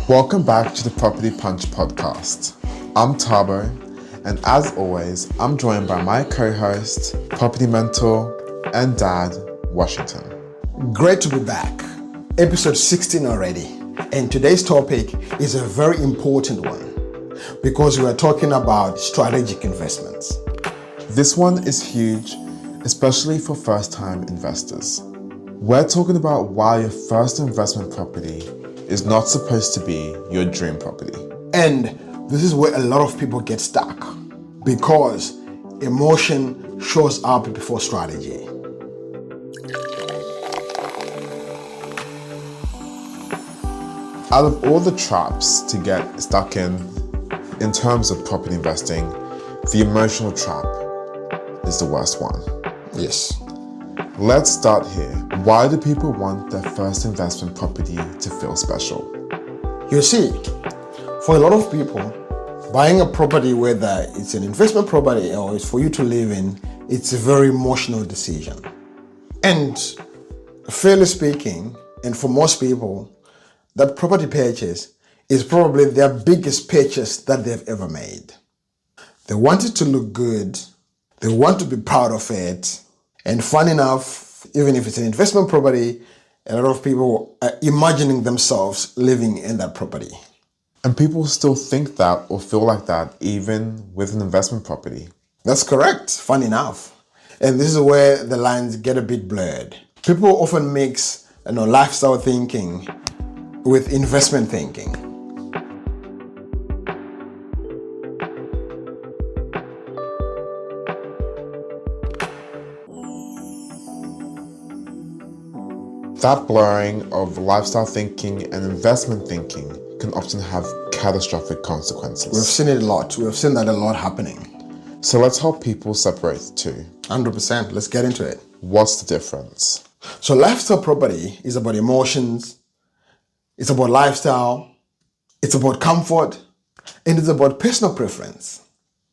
Welcome back to the Property Punch podcast. I'm Tabo, and as always, I'm joined by my co-host, property mentor, and dad, Washington. Great to be back. Episode 16 already. And today's topic is a very important one because we are talking about strategic investments. This one is huge, especially for first-time investors. We're talking about why your first investment property is not supposed to be your dream property. And this is where a lot of people get stuck because emotion shows up before strategy. Out of all the traps to get stuck in terms of property investing, the emotional trap is the worst one. Yes. Let's start here. Why do people want their first investment property to feel special? You see, for a lot of people, buying a property, whether it's an investment property or it's for you to live in, it's a very emotional decision. And fairly speaking, and for most people, that property purchase is probably their biggest purchase that they've ever made. They want it to look good, they want to be proud of it, and fun enough, even if it's an investment property, a lot of people are imagining themselves living in that property. And people still think that or feel like that even with an investment property. That's correct, fun enough. And this is where the lines get a bit blurred. People often mix lifestyle thinking with investment thinking. That blurring of lifestyle thinking and investment thinking can often have catastrophic consequences. We've seen it a lot. We've seen that a lot happening. So let's help people separate the two. 100%. Let's get into it. What's the difference? So lifestyle property is about emotions, it's about lifestyle, it's about comfort, and it's about personal preference.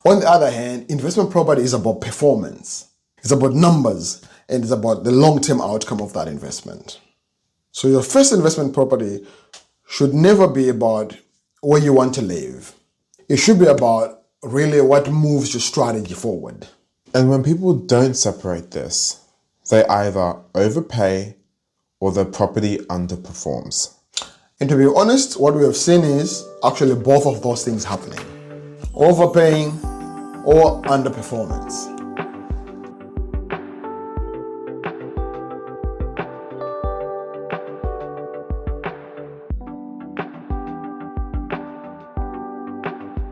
On the other hand, investment property is about performance. It's about numbers, and it's about the long-term outcome of that investment. So your first investment property should never be about where you want to live. It should be about really what moves your strategy forward. And when people don't separate this, they either overpay or the property underperforms. And to be honest, what we have seen is actually both of those things happening. Overpaying or underperformance.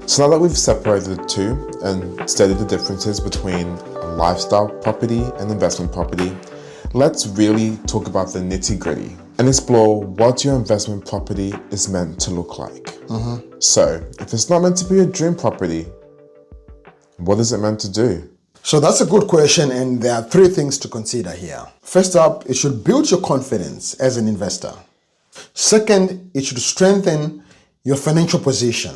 So now that we've separated the two and studied the differences between a lifestyle property and investment property, let's really talk about the nitty-gritty and explore what your investment property is meant to look like. So, if it's not meant to be a dream property, what is it meant to do? So that's a good question, and there are three things to consider here. First up, it should build your confidence as an investor. Second, it should strengthen your financial position.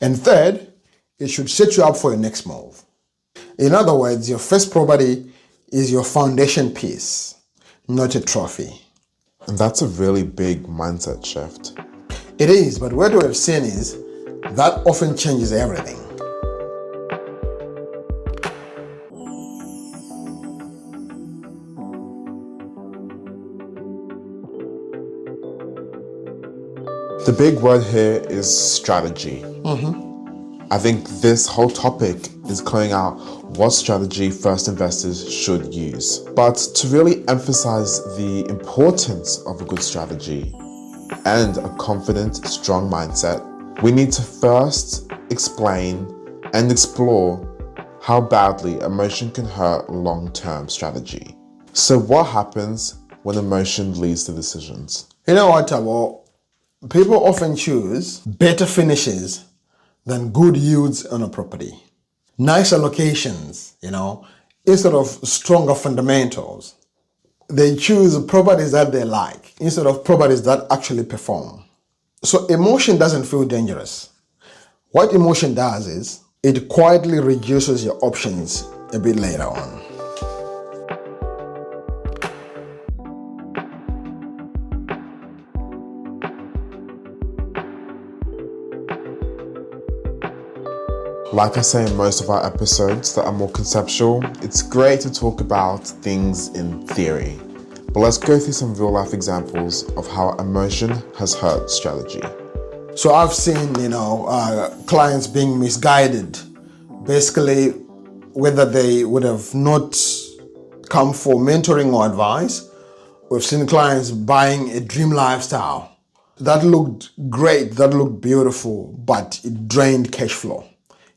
And third, it should set you up for your next move. In other words, your first property is your foundation piece, not a trophy. And that's a really big mindset shift. It is, but what we have seen is that often changes everything. The big word here is strategy. I think this whole topic is calling out what strategy first investors should use. But to really emphasize the importance of a good strategy and a confident, strong mindset, we need to first explain and explore how badly emotion can hurt long-term strategy. So what happens when emotion leads to decisions? You know what, Tabo? People often choose better finishes than good yields on a property. Nicer locations, instead of stronger fundamentals. They choose properties that they like instead of properties that actually perform. So emotion doesn't feel dangerous. What emotion does is it quietly reduces your options a bit later on. Like I say in most of our episodes that are more conceptual, it's great to talk about things in theory. But let's go through some real life examples of how emotion has hurt strategy. So I've seen, clients being misguided. Basically, whether they would have not come for mentoring or advice, we've seen clients buying a dream lifestyle. That looked great, that looked beautiful, but it drained cash flow.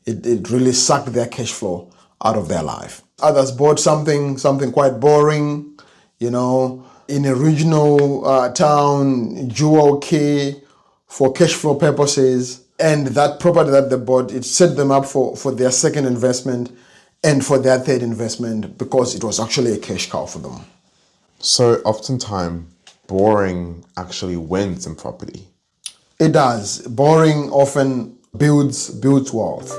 It really sucked their cash flow out of their life. Others bought something quite boring, in a regional town, jewel key, for cash flow purposes. And that property that they bought, it set them up for their second investment and for their third investment because it was actually a cash cow for them. So oftentimes, boring actually wins in property. It does. Boring often builds wealth.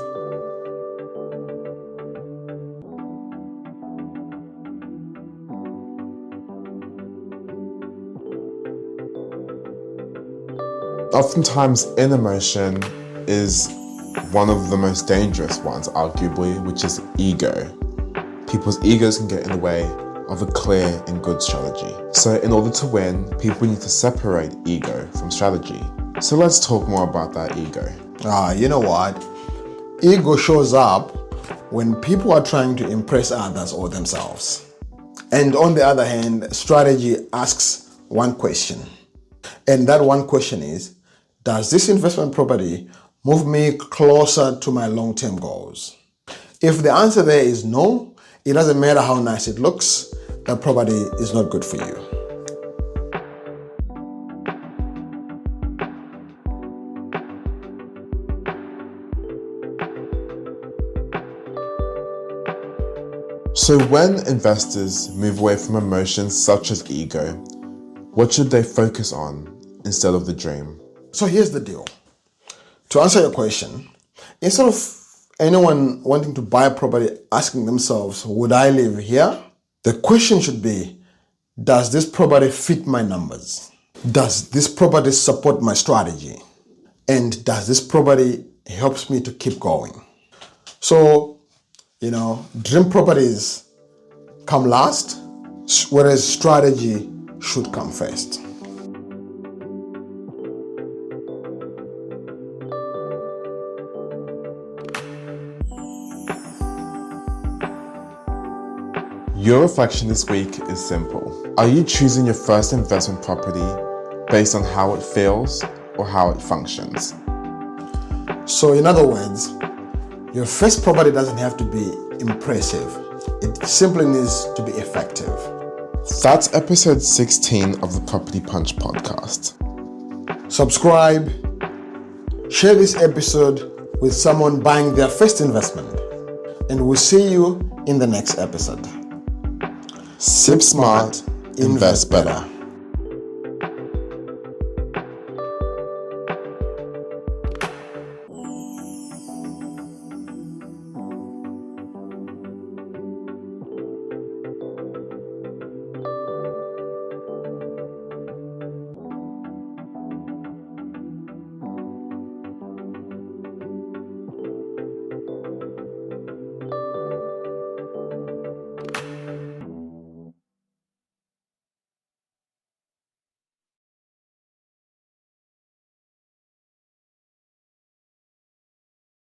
Oftentimes, in emotion is one of the most dangerous ones, arguably, which is ego. People's egos can get in the way of a clear and good strategy. So in order to win, people need to separate ego from strategy. So let's talk more about that ego. You know what? Ego shows up when people are trying to impress others or themselves. And on the other hand, strategy asks one question. And that one question is, does this investment property move me closer to my long-term goals? If the answer there is no, it doesn't matter how nice it looks, that property is not good for you. So when investors move away from emotions such as ego, what should they focus on instead of the dream? So here's the deal. To answer your question, instead of anyone wanting to buy a property asking themselves, would I live here? The question should be, does this property fit my numbers? Does this property support my strategy? And does this property helps me to keep going? So, dream properties come last, whereas strategy should come first. Your reflection this week is simple. Are you choosing your first investment property based on how it feels or how it functions? So in other words, your first property doesn't have to be impressive. It simply needs to be effective. That's episode 16 of the Property Punch podcast. Subscribe, share this episode with someone buying their first investment, and we'll see you in the next episode. Sip smart, invest better.